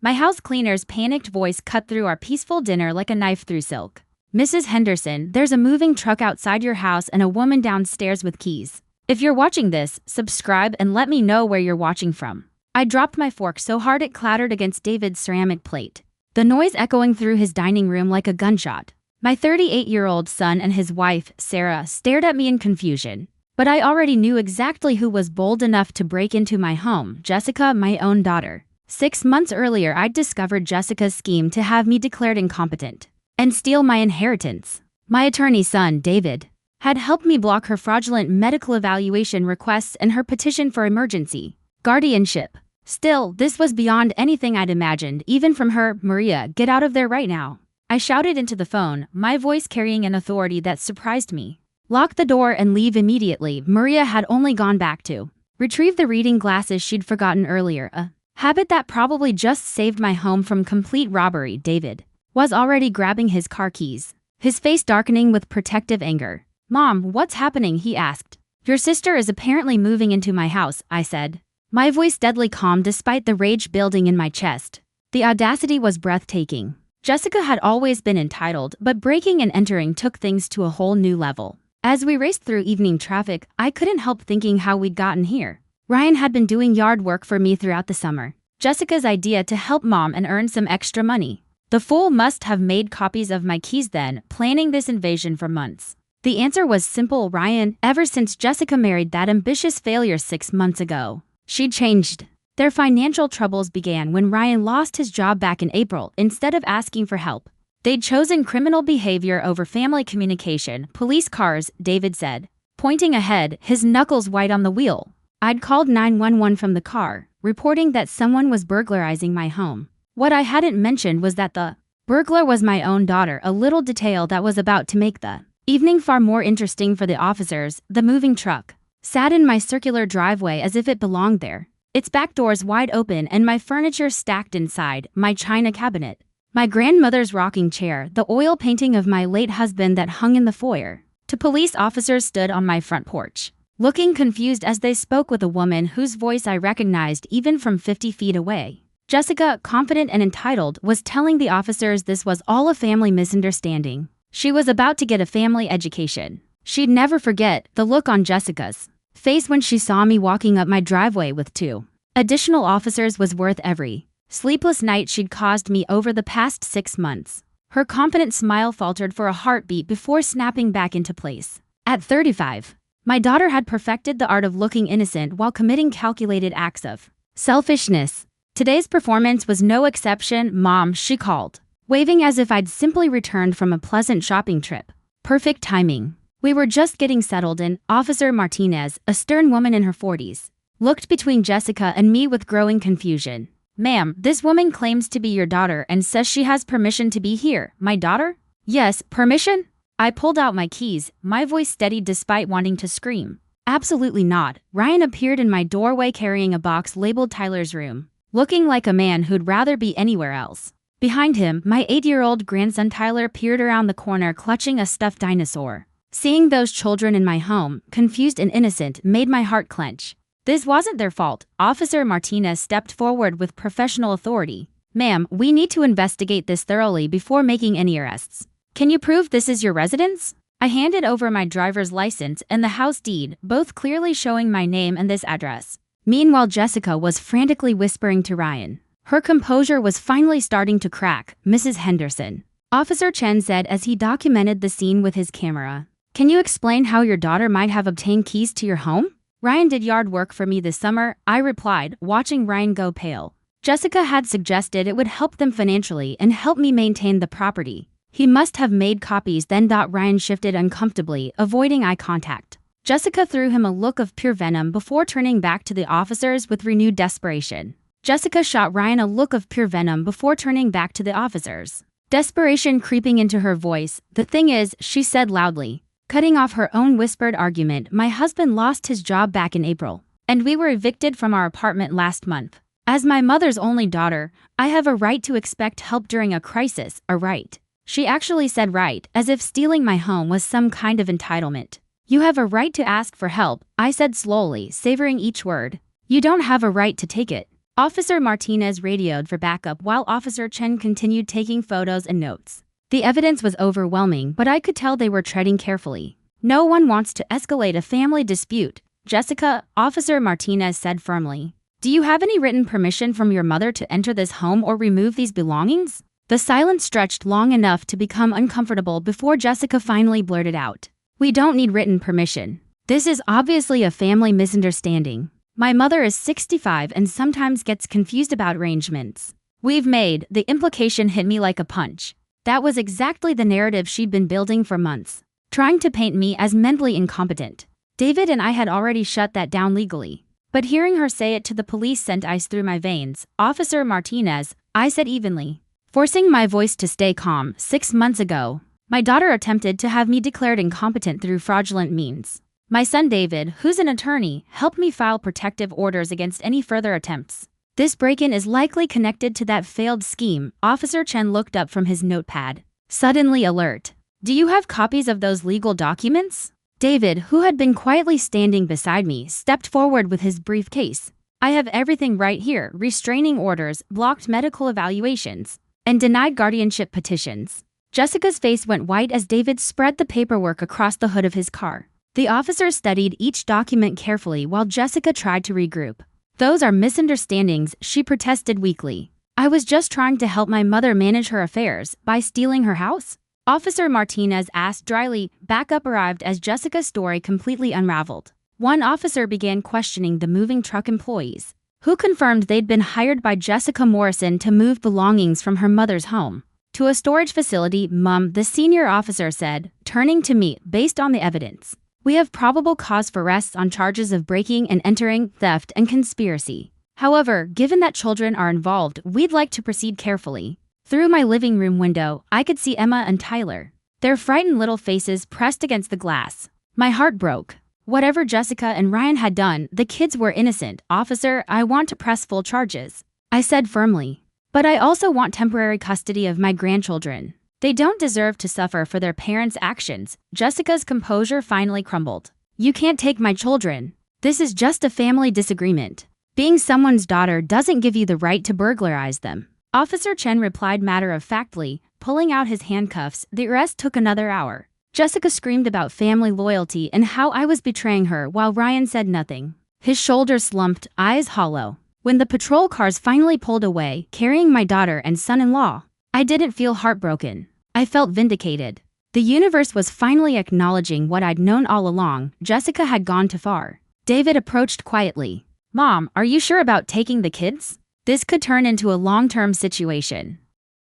My house cleaner's panicked voice cut through our peaceful dinner like a knife through silk. Mrs. Henderson, there's a moving truck outside your house and a woman downstairs with keys. If you're watching this, subscribe and let me know where you're watching from. I dropped my fork so hard it clattered against David's ceramic plate, the noise echoing through his dining room like a gunshot. My 38-year-old son and his wife, Sarah, stared at me in confusion. But I already knew exactly who was bold enough to break into my home: Jessica, my own daughter. 6 months earlier, I'd discovered Jessica's scheme to have me declared incompetent and steal my inheritance. My attorney's son, David, had helped me block her fraudulent medical evaluation requests and her petition for emergency guardianship. Still, this was beyond anything I'd imagined, even from her. "Maria, get out of there right now," I shouted into the phone, my voice carrying an authority that surprised me. "Lock the door and leave immediately." Maria had only gone back to retrieve the reading glasses she'd forgotten earlier, a habit that probably just saved my home from complete robbery. David was already grabbing his car keys, his face darkening with protective anger. "Mom, what's happening?" he asked. "Your sister is apparently moving into my house," I said, my voice deadly calm despite the rage building in my chest. The audacity was breathtaking. Jessica had always been entitled, but breaking and entering took things to a whole new level. As we raced through evening traffic, I couldn't help thinking how we'd gotten here. Ryan had been doing yard work for me throughout the summer. Jessica's idea to help Mom and earn some extra money. The fool must have made copies of my keys then, planning this invasion for months. The answer was simple: Ryan. Ever since Jessica married that ambitious failure 6 months ago, she'd changed. Their financial troubles began when Ryan lost his job back in April. Instead of asking for help, they'd chosen criminal behavior over family communication. "Police cars," David said, pointing ahead, his knuckles white on the wheel. I'd called 911 from the car, reporting that someone was burglarizing my home. What I hadn't mentioned was that the burglar was my own daughter, a little detail that was about to make the evening far more interesting for the officers. The moving truck sat in my circular driveway as if it belonged there, its back doors wide open and my furniture stacked inside: my china cabinet, my grandmother's rocking chair, the oil painting of my late husband that hung in the foyer. Two police officers stood on my front porch, looking confused as they spoke with a woman whose voice I recognized even from 50 feet away. Jessica, confident and entitled, was telling the officers this was all a family misunderstanding. She was about to get a family education. She'd never forget the look on Jessica's face when she saw me walking up my driveway with 2 additional officers was worth every sleepless night she'd caused me over the past 6 months. Her confident smile faltered for a heartbeat before snapping back into place. At 35, my daughter had perfected the art of looking innocent while committing calculated acts of selfishness. Today's performance was no exception. "Mom," she called, waving as if I'd simply returned from a pleasant shopping trip. Perfect timing. We were just getting settled in. Officer Martinez, a stern woman in her 40s, looked between Jessica and me with growing confusion. "Ma'am, this woman claims to be your daughter and says she has permission to be here." "My daughter?" "Yes, permission?" I pulled out my keys, my voice steadied despite wanting to scream. "Absolutely not." Ryan appeared in my doorway carrying a box labeled Tyler's room, looking like a man who'd rather be anywhere else. Behind him, my 8-year-old grandson Tyler peered around the corner clutching a stuffed dinosaur. Seeing those children in my home, confused and innocent, made my heart clench. This wasn't their fault. Officer Martinez stepped forward with professional authority. "Ma'am, we need to investigate this thoroughly before making any arrests. Can you prove this is your residence?" I handed over my driver's license and the house deed, both clearly showing my name and this address. Meanwhile, Jessica was frantically whispering to Ryan. Her composure was finally starting to crack. "Mrs. Henderson," Officer Chen said as he documented the scene with his camera, "can you explain how your daughter might have obtained keys to your home?" "Ryan did yard work for me this summer," I replied, watching Ryan go pale. "Jessica had suggested it would help them financially and help me maintain the property. He must have made copies then." Ryan shifted uncomfortably, avoiding eye contact. Jessica threw him a look of pure venom before turning back to the officers with renewed desperation. Jessica shot Ryan a look of pure venom before turning back to the officers, desperation creeping into her voice. "The thing is," she said loudly, cutting off her own whispered argument, "my husband lost his job back in April, and we were evicted from our apartment last month. As my mother's only daughter, I have a right to expect help during a crisis." "A right?" She actually said right, as if stealing my home was some kind of entitlement. "You have a right to ask for help," I said slowly, savoring each word. "You don't have a right to take it." Officer Martinez radioed for backup while Officer Chen continued taking photos and notes. The evidence was overwhelming, but I could tell they were treading carefully. No one wants to escalate a family dispute, Jessica, Officer Martinez said firmly. Do you have any written permission from your mother to enter this home or remove these belongings? The silence stretched long enough to become uncomfortable before Jessica finally blurted out. We don't need written permission. This is obviously a family misunderstanding. My mother is 65 and sometimes gets confused about arrangements we've made. The implication hit me like a punch. That was exactly the narrative she'd been building for months, trying to paint me as mentally incompetent. David and I had already shut that down legally. But hearing her say it to the police sent ice through my veins. Officer Martinez, I said evenly, forcing my voice to stay calm. 6 months ago, my daughter attempted to have me declared incompetent through fraudulent means. My son David, who's an attorney, helped me file protective orders against any further attempts. This break-in is likely connected to that failed scheme. Officer Chen looked up from his notepad, suddenly alert. Do you have copies of those legal documents? David, who had been quietly standing beside me, stepped forward with his briefcase. I have everything right here: restraining orders, blocked medical evaluations, and denied guardianship petitions. Jessica's face went white as David spread the paperwork across the hood of his car. The officer studied each document carefully while Jessica tried to regroup. Those are misunderstandings, she protested weakly. I was just trying to help my mother manage her affairs by stealing her house. Officer Martinez asked dryly. Backup arrived as Jessica's story completely unraveled. One officer began questioning the moving truck employees, who confirmed they'd been hired by Jessica Morrison to move belongings from her mother's home to a storage facility. Mom, the senior officer said, turning to me. Based on the evidence, we have probable cause for arrests on charges of breaking and entering, theft, and conspiracy. However, given that children are involved, we'd like to proceed carefully. Through my living room window, I could see Emma and Tyler, their frightened little faces pressed against the glass. My heart broke. Whatever Jessica and Ryan had done, the kids were innocent. Officer, I want to press full charges, I said firmly. But I also want temporary custody of my grandchildren. They don't deserve to suffer for their parents' actions. Jessica's composure finally crumbled. You can't take my children. This is just a family disagreement. Being someone's daughter doesn't give you the right to burglarize them. Officer Chen replied matter-of-factly, pulling out his handcuffs. The arrest took another hour. Jessica screamed about family loyalty and how I was betraying her while Ryan said nothing. His shoulders slumped, eyes hollow. When the patrol cars finally pulled away, carrying my daughter and son-in-law, I didn't feel heartbroken. I felt vindicated. The universe was finally acknowledging what I'd known all along. Jessica had gone too far. David approached quietly. Mom, are you sure about taking the kids? This could turn into a long-term situation.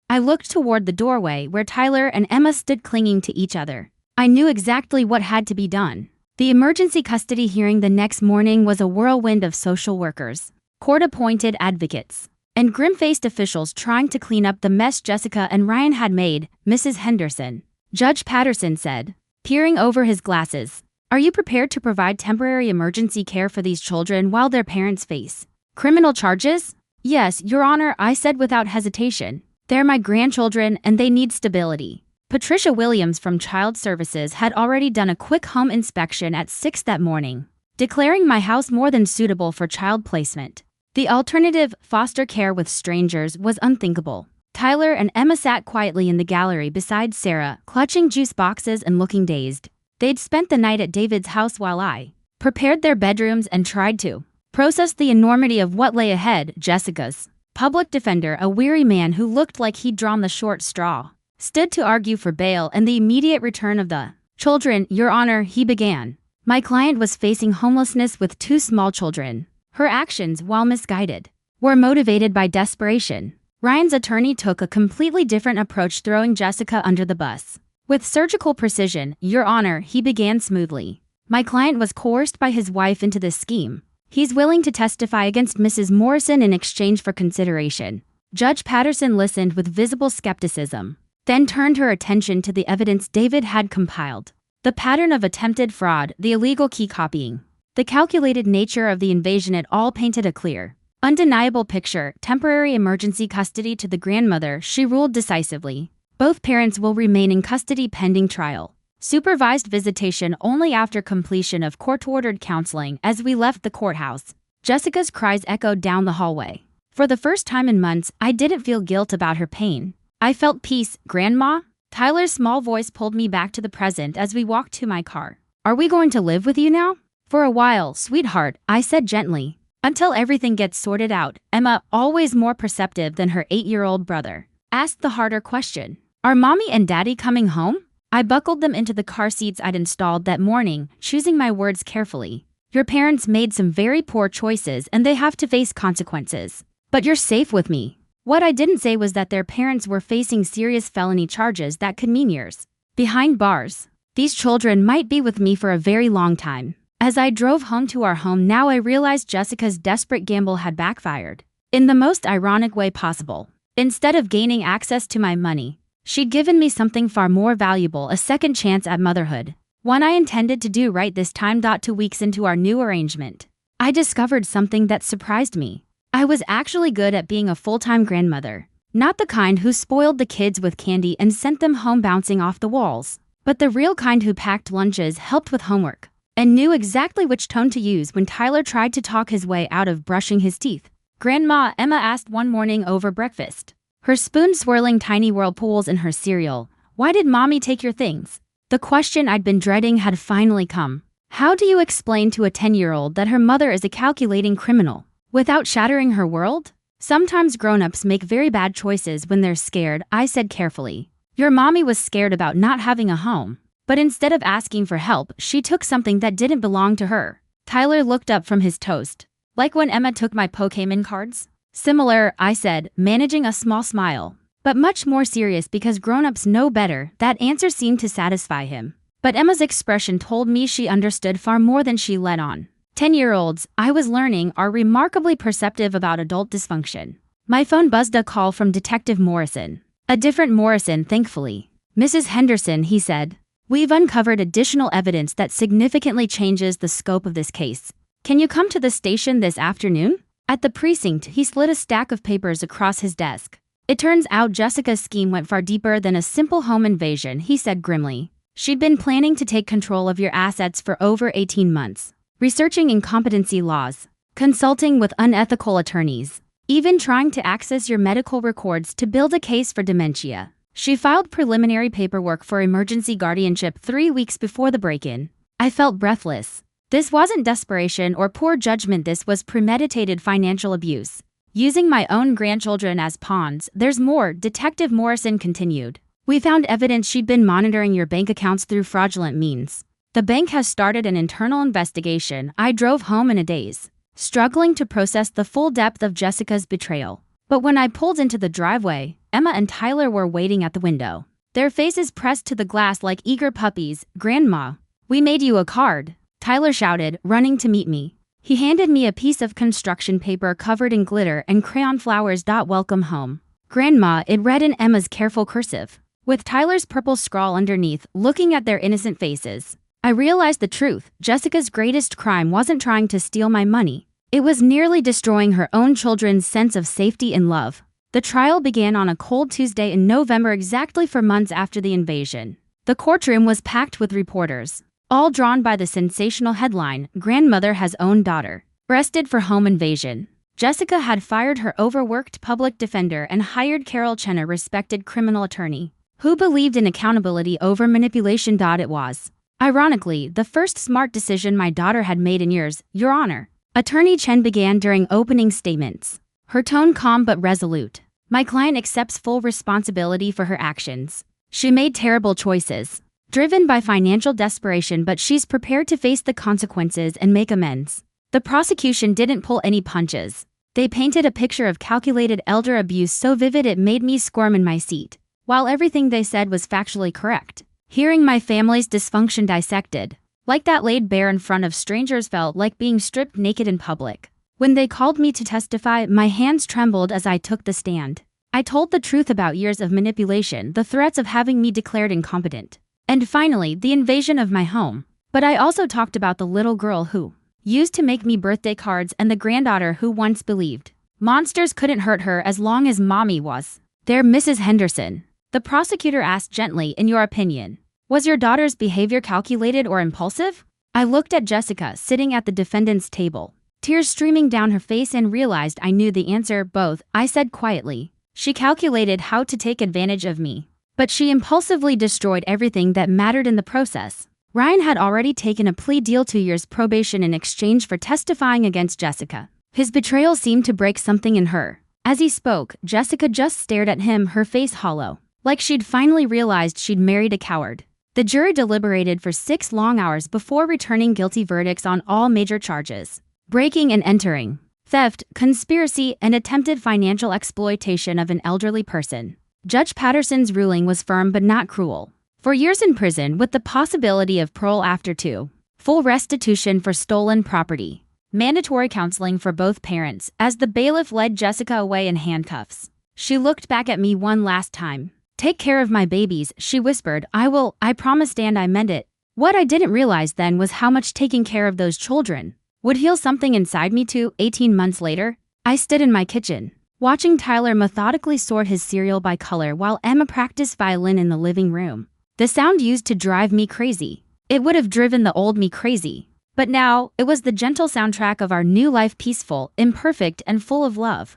I looked toward the doorway where Tyler and Emma stood clinging to each other. I knew exactly what had to be done. The emergency custody hearing the next morning was a whirlwind of social workers, court-appointed advocates, and grim-faced officials trying to clean up the mess Jessica and Ryan had made. Mrs. Henderson, Judge Patterson said, peering over his glasses, are you prepared to provide temporary emergency care for these children while their parents face criminal charges? Yes, Your Honor, I said without hesitation. They're my grandchildren and they need stability. Patricia Williams from Child Services had already done a quick home inspection at 6 that morning, declaring my house more than suitable for child placement. The alternative, foster care with strangers, was unthinkable. Tyler and Emma sat quietly in the gallery beside Sarah, clutching juice boxes and looking dazed. They'd spent the night at David's house while I prepared their bedrooms and tried to process the enormity of what lay ahead. Jessica's public defender, a weary man who looked like he'd drawn the short straw, stood to argue for bail and the immediate return of the children. Your Honor, he began. My client was facing homelessness with 2 small children. Her actions, while misguided, were motivated by desperation. Ryan's attorney took a completely different approach, throwing Jessica under the bus. With surgical precision, Your Honor, he began smoothly. My client was coerced by his wife into this scheme. He's willing to testify against Mrs. Morrison in exchange for consideration. Judge Patterson listened with visible skepticism, then turned her attention to the evidence David had compiled. The pattern of attempted fraud, the illegal key copying, the calculated nature of the invasion, it all painted a clear, undeniable picture. Temporary emergency custody to the grandmother, she ruled decisively. Both parents will remain in custody pending trial. Supervised visitation only after completion of court-ordered counseling. As we left the courthouse, Jessica's cries echoed down the hallway. For the first time in months, I didn't feel guilt about her pain. I felt peace. Grandma? Tyler's small voice pulled me back to the present as we walked to my car. Are we going to live with you now? For a while, sweetheart, I said gently. Until everything gets sorted out. Emma, always more perceptive than her 8-year-old brother, asked the harder question. Are mommy and daddy coming home? I buckled them into the car seats I'd installed that morning, choosing my words carefully. Your parents made some very poor choices and they have to face consequences. But you're safe with me. What I didn't say was that their parents were facing serious felony charges that could mean years behind bars. These children might be with me for a very long time. As I drove home to our home now, I realized Jessica's desperate gamble had backfired. In the most ironic way possible. Instead of gaining access to my money, she'd given me something far more valuable, a second chance at motherhood. One I intended to do right this time. 2 weeks into our new arrangement, I discovered something that surprised me. I was actually good at being a full-time grandmother. Not the kind who spoiled the kids with candy and sent them home bouncing off the walls, but the real kind who packed lunches, helped with homework, and knew exactly which tone to use when Tyler tried to talk his way out of brushing his teeth. Grandma, Emma asked one morning over breakfast, her spoon swirling tiny whirlpools in her cereal. Why did mommy take your things? The question I'd been dreading had finally come. How do you explain to a 10-year-old that her mother is a calculating criminal without shattering her world? Sometimes grown-ups make very bad choices when they're scared, I said carefully. Your mommy was scared about not having a home. But instead of asking for help, she took something that didn't belong to her. Tyler looked up from his toast. Like when Emma took my Pokémon cards? Similar, I said, managing a small smile. But much more serious because grown-ups know better. That answer seemed to satisfy him. But Emma's expression told me she understood far more than she let on. 10-year-olds, I was learning, are remarkably perceptive about adult dysfunction. My phone buzzed, a call from Detective Morrison. A different Morrison, thankfully. Mrs. Henderson, he said. We've uncovered additional evidence that significantly changes the scope of this case. Can you come to the station this afternoon? At the precinct, he slid a stack of papers across his desk. It turns out Jessica's scheme went far deeper than a simple home invasion, he said grimly. She'd been planning to take control of your assets for over 18 months, researching incompetency laws, consulting with unethical attorneys, even trying to access your medical records to build a case for dementia. She filed preliminary paperwork for emergency guardianship 3 weeks before the break-in. I felt breathless. This wasn't desperation or poor judgment, this was premeditated financial abuse. Using my own grandchildren as pawns. There's more, Detective Morrison continued. We found evidence she'd been monitoring your bank accounts through fraudulent means. The bank has started an internal investigation. I drove home in a daze, struggling to process the full depth of Jessica's betrayal. But when I pulled into the driveway, Emma and Tyler were waiting at the window, their faces pressed to the glass like eager puppies. Grandma, we made you a card, Tyler shouted, running to meet me. He handed me a piece of construction paper covered in glitter and crayon flowers. Welcome home. Grandma, it read in Emma's careful cursive, with Tyler's purple scrawl underneath. Looking at their innocent faces, I realized the truth. Jessica's greatest crime wasn't trying to steal my money. It was nearly destroying her own children's sense of safety and love. The trial began on a cold Tuesday in November, exactly 4 months after the invasion. The courtroom was packed with reporters, all drawn by the sensational headline, Grandmother Has Owned Daughter Arrested for Home Invasion. Jessica had fired her overworked public defender and hired Carol Chen, a respected criminal attorney, who believed in accountability over manipulation. It was, ironically, the first smart decision my daughter had made in years, Your Honor. Attorney Chen began during opening statements, her tone calm but resolute. My client accepts full responsibility for her actions. She made terrible choices, driven by financial desperation, but she's prepared to face the consequences and make amends. The prosecution didn't pull any punches. They painted a picture of calculated elder abuse so vivid it made me squirm in my seat. While everything they said was factually correct, hearing my family's dysfunction dissected, like that laid bare in front of strangers, felt like being stripped naked in public. When they called me to testify, my hands trembled as I took the stand. I told the truth about years of manipulation, the threats of having me declared incompetent, and finally, the invasion of my home. But I also talked about the little girl who used to make me birthday cards and the granddaughter who once believed monsters couldn't hurt her as long as mommy was there. Mrs. Henderson, the prosecutor asked gently, in your opinion, was your daughter's behavior calculated or impulsive? I looked at Jessica, sitting at the defendant's table, tears streaming down her face, and realized I knew the answer. Both, I said quietly. She calculated how to take advantage of me. But she impulsively destroyed everything that mattered in the process. Ryan had already taken a plea deal, 2 years probation in exchange for testifying against Jessica. His betrayal seemed to break something in her. As he spoke, Jessica just stared at him, her face hollow, like she'd finally realized she'd married a coward. The jury deliberated for 6 long hours before returning guilty verdicts on all major charges: breaking and entering, theft, conspiracy, and attempted financial exploitation of an elderly person. Judge Patterson's ruling was firm but not cruel. 4 years in prison with the possibility of parole after 2. Full restitution for stolen property. Mandatory counseling for both parents as the bailiff led Jessica away in handcuffs. She looked back at me one last time. "Take care of my babies," she whispered. "I will, I promised, and I meant it." What I didn't realize then was how much taking care of those children would heal something inside me too. 18 months later, I stood in my kitchen, watching Tyler methodically sort his cereal by color while Emma practiced violin in the living room. The sound used to drive me crazy. It would have driven the old me crazy. But now, it was the gentle soundtrack of our new life, peaceful, imperfect, and full of love.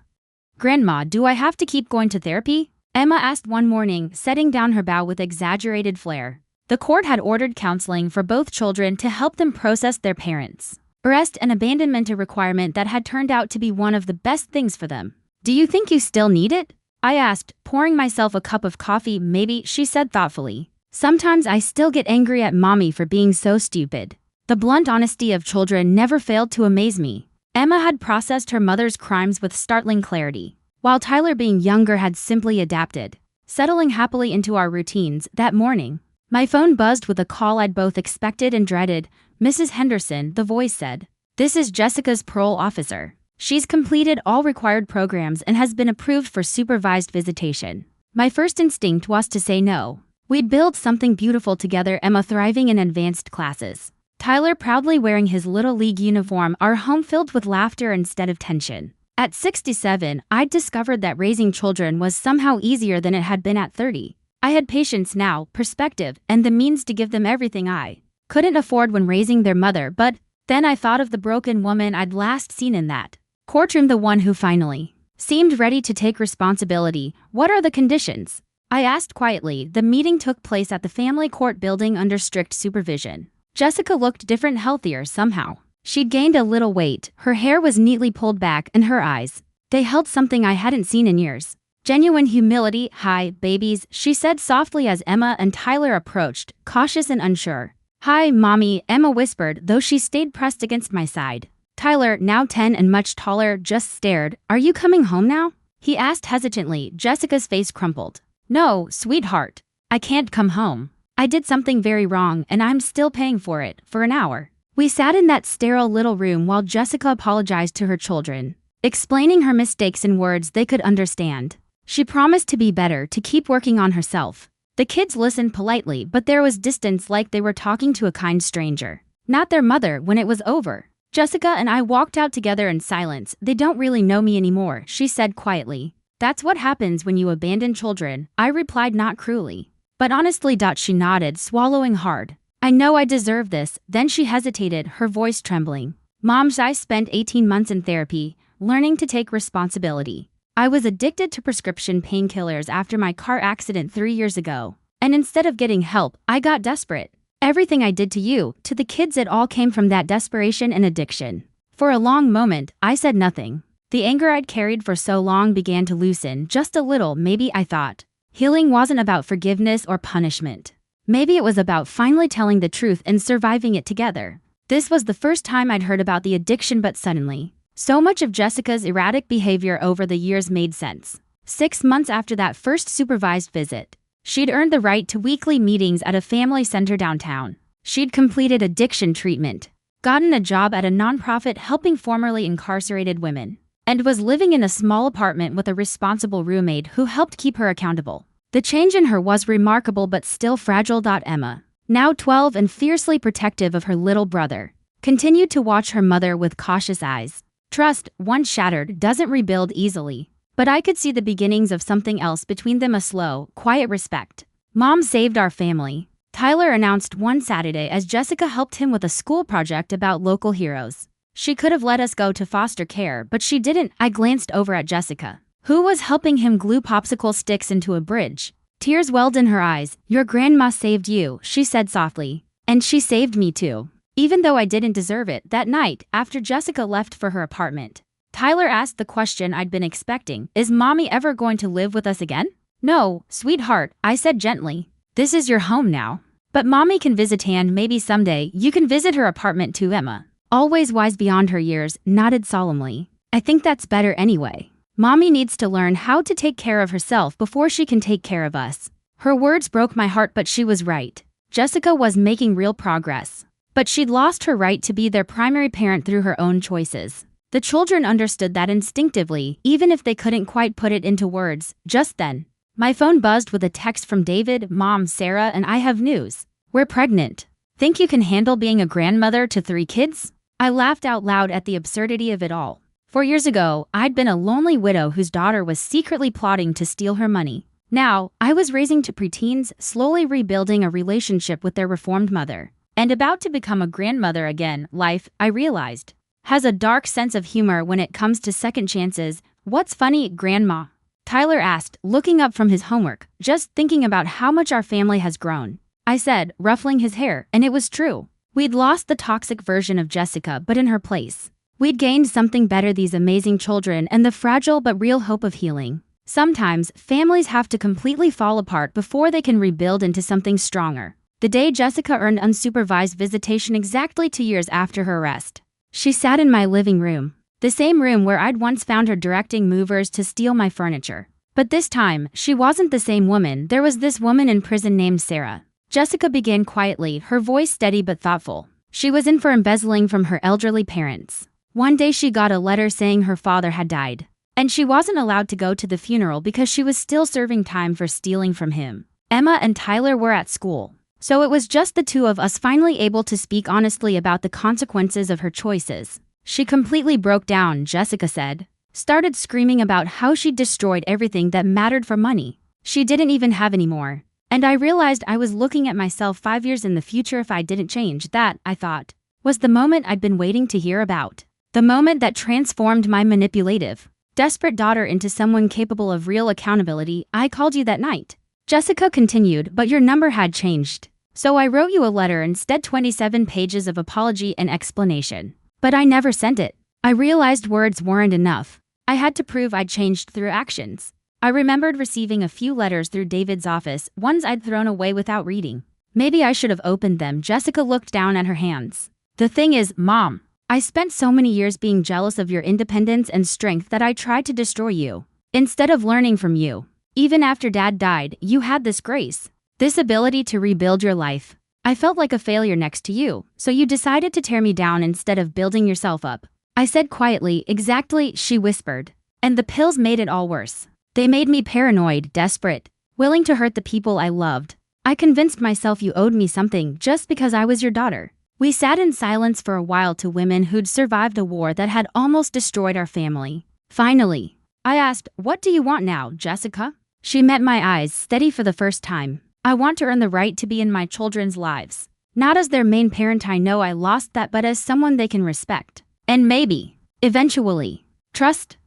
"Grandma, do I have to keep going to therapy?" Emma asked one morning, setting down her bow with exaggerated flair. The court had ordered counseling for both children to help them process their parents' arrest and abandonment, a requirement that had turned out to be one of the best things for them. "Do you think you still need it?" I asked, pouring myself a cup of coffee. "Maybe," she said thoughtfully. "Sometimes I still get angry at mommy for being so stupid." The blunt honesty of children never failed to amaze me. Emma had processed her mother's crimes with startling clarity, while Tyler, being younger, had simply adapted, settling happily into our routines. That morning, my phone buzzed with a call I'd both expected and dreaded. "Mrs. Henderson," the voice said. "This is Jessica's parole officer. She's completed all required programs and has been approved for supervised visitation." My first instinct was to say no. We'd built something beautiful together, Emma thriving in advanced classes, Tyler proudly wearing his Little League uniform, our home filled with laughter instead of tension. At 67, I'd discovered that raising children was somehow easier than it had been at 30. I had patience now, perspective, and the means to give them everything I couldn't afford when raising their mother. But then I thought of the broken woman I'd last seen in that courtroom, the one who finally seemed ready to take responsibility. "What are the conditions?" I asked quietly. The meeting took place at the family court building under strict supervision. Jessica looked different, healthier somehow. She'd gained a little weight, her hair was neatly pulled back, and her eyes, they held something I hadn't seen in years. Genuine humility. "Hi, babies," she said softly as Emma and Tyler approached, cautious and unsure. "Hi, Mommy," Emma whispered, though she stayed pressed against my side. Tyler, now 10 and much taller, just stared. "Are you coming home now?" he asked hesitantly. Jessica's face crumpled. "No, sweetheart. I can't come home. I did something very wrong, and I'm still paying for it, for an hour." We sat in that sterile little room while Jessica apologized to her children, explaining her mistakes in words they could understand. She promised to be better, to keep working on herself. The kids listened politely, but there was distance, like they were talking to a kind stranger, not their mother. When it was over, Jessica and I walked out together in silence. "They don't really know me anymore," she said quietly. "That's what happens when you abandon children," I replied, not cruelly, but honestly. She nodded, swallowing hard. "I know I deserve this." Then she hesitated, her voice trembling. "Mom, I spent 18 months in therapy, learning to take responsibility. I was addicted to prescription painkillers after my car accident 3 years ago. And instead of getting help, I got desperate. Everything I did to you, to the kids, it all came from that desperation and addiction." For a long moment, I said nothing. The anger I'd carried for so long began to loosen, just a little. Maybe, I thought, healing wasn't about forgiveness or punishment. Maybe it was about finally telling the truth and surviving it together. This was the first time I'd heard about the addiction, but suddenly, so much of Jessica's erratic behavior over the years made sense. 6 months after that first supervised visit, she'd earned the right to weekly meetings at a family center downtown. She'd completed addiction treatment, gotten a job at a nonprofit helping formerly incarcerated women, and was living in a small apartment with a responsible roommate who helped keep her accountable. The change in her was remarkable but still fragile. Emma, now 12 and fiercely protective of her little brother, continued to watch her mother with cautious eyes. Trust, once shattered, doesn't rebuild easily. But I could see the beginnings of something else between them, a slow, quiet respect. "Mom saved our family," Tyler announced one Saturday as Jessica helped him with a school project about local heroes. She could have let us go to foster care, but she didn't. I glanced over at Jessica, who was helping him glue popsicle sticks into a bridge. Tears welled in her eyes. Your grandma saved you, she said softly. And she saved me too. Even though I didn't deserve it. That night, after Jessica left for her apartment, Tyler asked the question I'd been expecting. Is mommy ever going to live with us again? No, sweetheart, I said gently. This is your home now. But mommy can visit and maybe someday you can visit her apartment too. Emma, always wise beyond her years, nodded solemnly. I think that's better anyway. Mommy needs to learn how to take care of herself before she can take care of us. Her words broke my heart, but she was right. Jessica was making real progress. But she'd lost her right to be their primary parent through her own choices. The children understood that instinctively, even if they couldn't quite put it into words. Just then, my phone buzzed with a text from David. Mom, Sarah, and I have news. We're pregnant. Think you can handle being a grandmother to 3 kids? I laughed out loud at the absurdity of it all. 4 years ago, I'd been a lonely widow whose daughter was secretly plotting to steal her money. Now, I was raising 2 preteens, slowly rebuilding a relationship with their reformed mother, and about to become a grandmother again. Life, I realized, has a dark sense of humor when it comes to second chances. What's funny, Grandma? Tyler asked, looking up from his homework. Just thinking about how much our family has grown, I said, ruffling his hair, and it was true. We'd lost the toxic version of Jessica, but in her place, we'd gained something better, these amazing children and the fragile but real hope of healing. Sometimes, families have to completely fall apart before they can rebuild into something stronger. The day Jessica earned unsupervised visitation, exactly 2 years after her arrest, she sat in my living room, the same room where I'd once found her directing movers to steal my furniture. But this time, she wasn't the same woman. There was this woman in prison named Sarah. Jessica began quietly, her voice steady but thoughtful. She was in for embezzling from her elderly parents. One day she got a letter saying her father had died, and she wasn't allowed to go to the funeral because she was still serving time for stealing from him. Emma and Tyler were at school, so it was just the 2 of us finally able to speak honestly about the consequences of her choices. She completely broke down, Jessica said. Started screaming about how she'd destroyed everything that mattered for money she didn't even have anymore. And I realized I was looking at myself 5 years in the future if I didn't change. That, I thought, was the moment I'd been waiting to hear about. The moment that transformed my manipulative, desperate daughter into someone capable of real accountability. I called you that night, Jessica continued, but your number had changed. So I wrote you a letter instead, 27 pages of apology and explanation. But I never sent it. I realized words weren't enough. I had to prove I'd changed through actions. I remembered receiving a few letters through David's office, ones I'd thrown away without reading. Maybe I should have opened them. Jessica looked down at her hands. The thing is, Mom, I spent so many years being jealous of your independence and strength that I tried to destroy you, instead of learning from you. Even after Dad died, you had this grace, this ability to rebuild your life. I felt like a failure next to you, so you decided to tear me down instead of building yourself up. I said quietly. Exactly, she whispered. And the pills made it all worse. They made me paranoid, desperate, willing to hurt the people I loved. I convinced myself you owed me something just because I was your daughter. We sat in silence for a while, 2 women who'd survived a war that had almost destroyed our family. Finally, I asked, what do you want now, Jessica? She met my eyes, steady for the first time. I want to earn the right to be in my children's lives. Not as their main parent, I know I lost that, but as someone they can respect. And maybe, eventually, trust.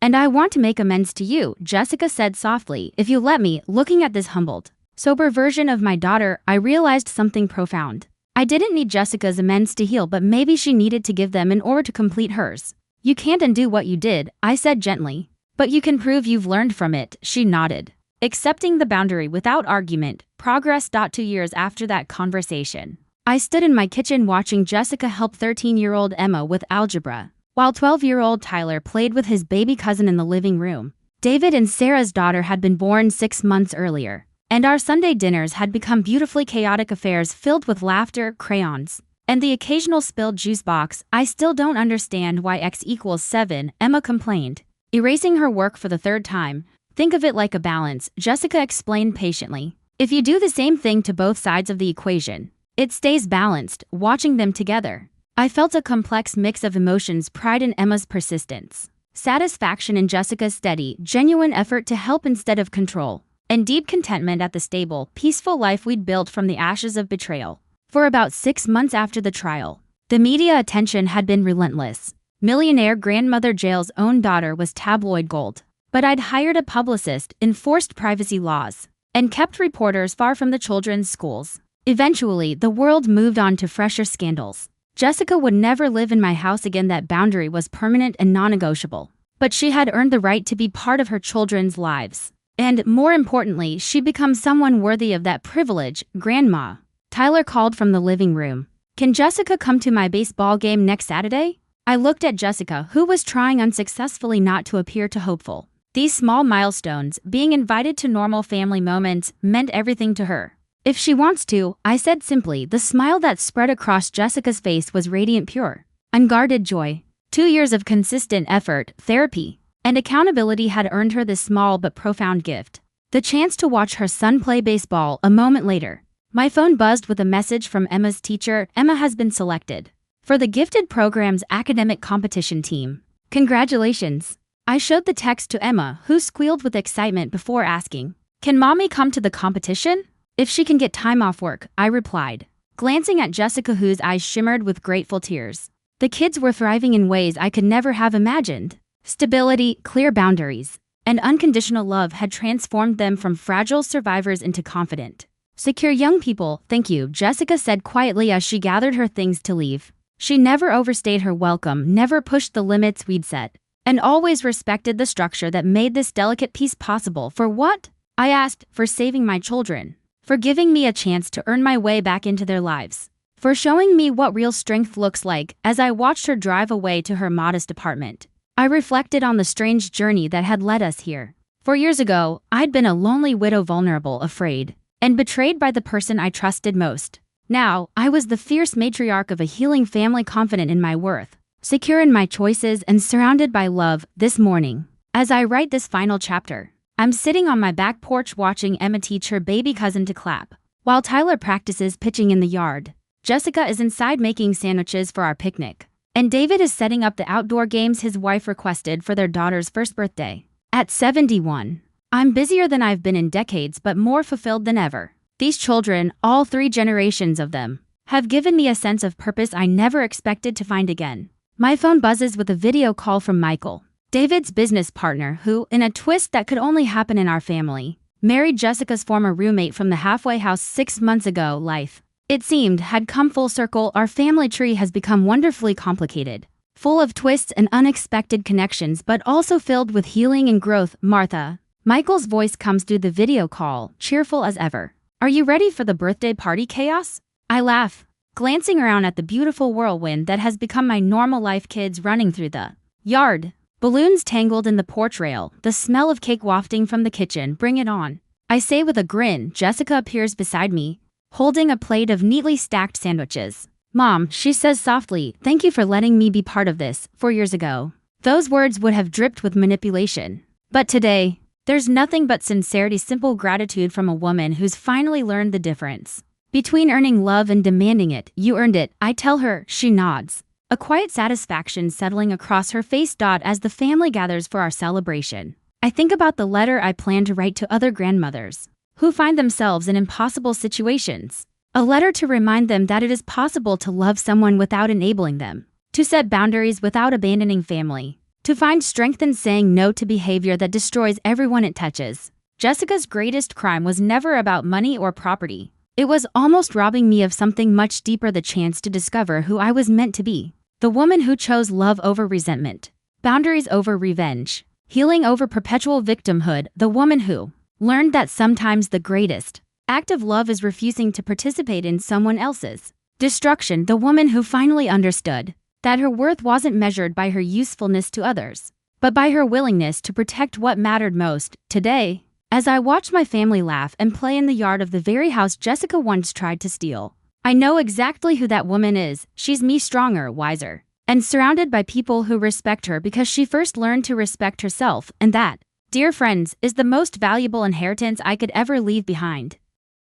And I want to make amends to you, Jessica said softly, if you let me. Looking at this humbled, sober version of my daughter, I realized something profound. I didn't need Jessica's amends to heal, but maybe she needed to give them in order to complete hers. You can't undo what you did, I said gently. But you can prove you've learned from it, she nodded, accepting the boundary without argument. Progress. 2 years after that conversation, I stood in my kitchen watching Jessica help 13-year-old Emma with algebra, while 12-year-old Tyler played with his baby cousin in the living room. David and Sarah's daughter had been born 6 months earlier, and our Sunday dinners had become beautifully chaotic affairs filled with laughter, crayons, and the occasional spilled juice box. I still don't understand why x equals 7, Emma complained, erasing her work for the 3rd time. Think of it like a balance, Jessica explained patiently. If you do the same thing to both sides of the equation, it stays balanced. Watching them together, I felt a complex mix of emotions: pride in Emma's persistence, satisfaction in Jessica's steady, genuine effort to help instead of control, and deep contentment at the stable, peaceful life we'd built from the ashes of betrayal. For about 6 months after the trial, The media attention had been relentless. Millionaire grandmother Jail's own daughter was tabloid gold. But I'd hired a publicist, enforced privacy laws, and kept reporters far from the children's schools. Eventually, the world moved on to fresher scandals. Jessica would never live in my house again. That boundary was permanent and non-negotiable. But she had earned the right to be part of her children's lives. And, more importantly, she'd become someone worthy of that privilege. Grandma. Tyler called from the living room. Can Jessica come to my baseball game next Saturday? I looked at Jessica, who was trying unsuccessfully not to appear too hopeful. These small milestones, being invited to normal family moments, meant everything to her. If she wants to, I said simply. The smile that spread across Jessica's face was radiant, pure, unguarded joy. 2 years of consistent effort, therapy, and accountability had earned her this small but profound gift. The chance to watch her son play baseball. A moment later, my phone buzzed with a message from Emma's teacher. Emma has been selected for the gifted program's academic competition team. Congratulations. I showed the text to Emma, who squealed with excitement before asking, "Can mommy come to the competition?" "If she can get time off work," I replied, glancing at Jessica, whose eyes shimmered with grateful tears. The kids were thriving in ways I could never have imagined. Stability, clear boundaries, and unconditional love had transformed them from fragile survivors into confident, secure young people. "Thank you," Jessica said quietly as she gathered her things to leave. She never overstayed her welcome, never pushed the limits we'd set, and always respected the structure that made this delicate piece possible. "For what?" I asked. "For saving my children. For giving me a chance to earn my way back into their lives. For showing me what real strength looks like." As I watched her drive away to her modest apartment, I reflected on the strange journey that had led us here. 4 years ago, I'd been a lonely widow, vulnerable, afraid, and betrayed by the person I trusted most. Now, I was the fierce matriarch of a healing family, confident in my worth, secure in my choices, and surrounded by love. This morning, as I write this final chapter, I'm sitting on my back porch watching Emma teach her baby cousin to clap, while Tyler practices pitching in the yard. Jessica is inside making sandwiches for our picnic, and David is setting up the outdoor games his wife requested for their daughter's first birthday. At 71, I'm busier than I've been in decades, but more fulfilled than ever. These children, all 3 generations of them, have given me a sense of purpose I never expected to find again. My phone buzzes with a video call from Michael, David's business partner, who, in a twist that could only happen in our family, married Jessica's former roommate from the halfway house 6 months ago. Life, it seemed, had come full circle. Our family tree has become wonderfully complicated, full of twists and unexpected connections, but also filled with healing and growth. "Martha." Michael's voice comes through the video call, cheerful as ever. "Are you ready for the birthday party chaos?" I laugh, glancing around at the beautiful whirlwind that has become my normal life. Kids running through the yard, balloons tangled in the porch rail, the smell of cake wafting from the kitchen. "Bring it on," I say with a grin. Jessica appears beside me, holding a plate of neatly stacked sandwiches. "Mom," she says softly, "thank you for letting me be part of this. 4 years ago, those words would have dripped with manipulation. But today, there's nothing but sincerity, simple gratitude from a woman who's finally learned the difference between earning love and demanding it." "You earned it," I tell her. She nods, a quiet satisfaction settling across her face. As the family gathers for our celebration, I think about the letter I plan to write to other grandmothers who find themselves in impossible situations. A letter to remind them that it is possible to love someone without enabling them, to set boundaries without abandoning family, to find strength in saying no to behavior that destroys everyone it touches. Jessica's greatest crime was never about money or property. It was almost robbing me of something much deeper, the chance to discover who I was meant to be. The woman who chose love over resentment, boundaries over revenge, healing over perpetual victimhood. The woman who learned that sometimes the greatest act of love is refusing to participate in someone else's destruction. The woman who finally understood that her worth wasn't measured by her usefulness to others, but by her willingness to protect what mattered most. Today, as I watch my family laugh and play in the yard of the very house Jessica once tried to steal, I know exactly who that woman is. She's me, stronger, wiser, and surrounded by people who respect her because she first learned to respect herself. And that, dear friends, is the most valuable inheritance I could ever leave behind.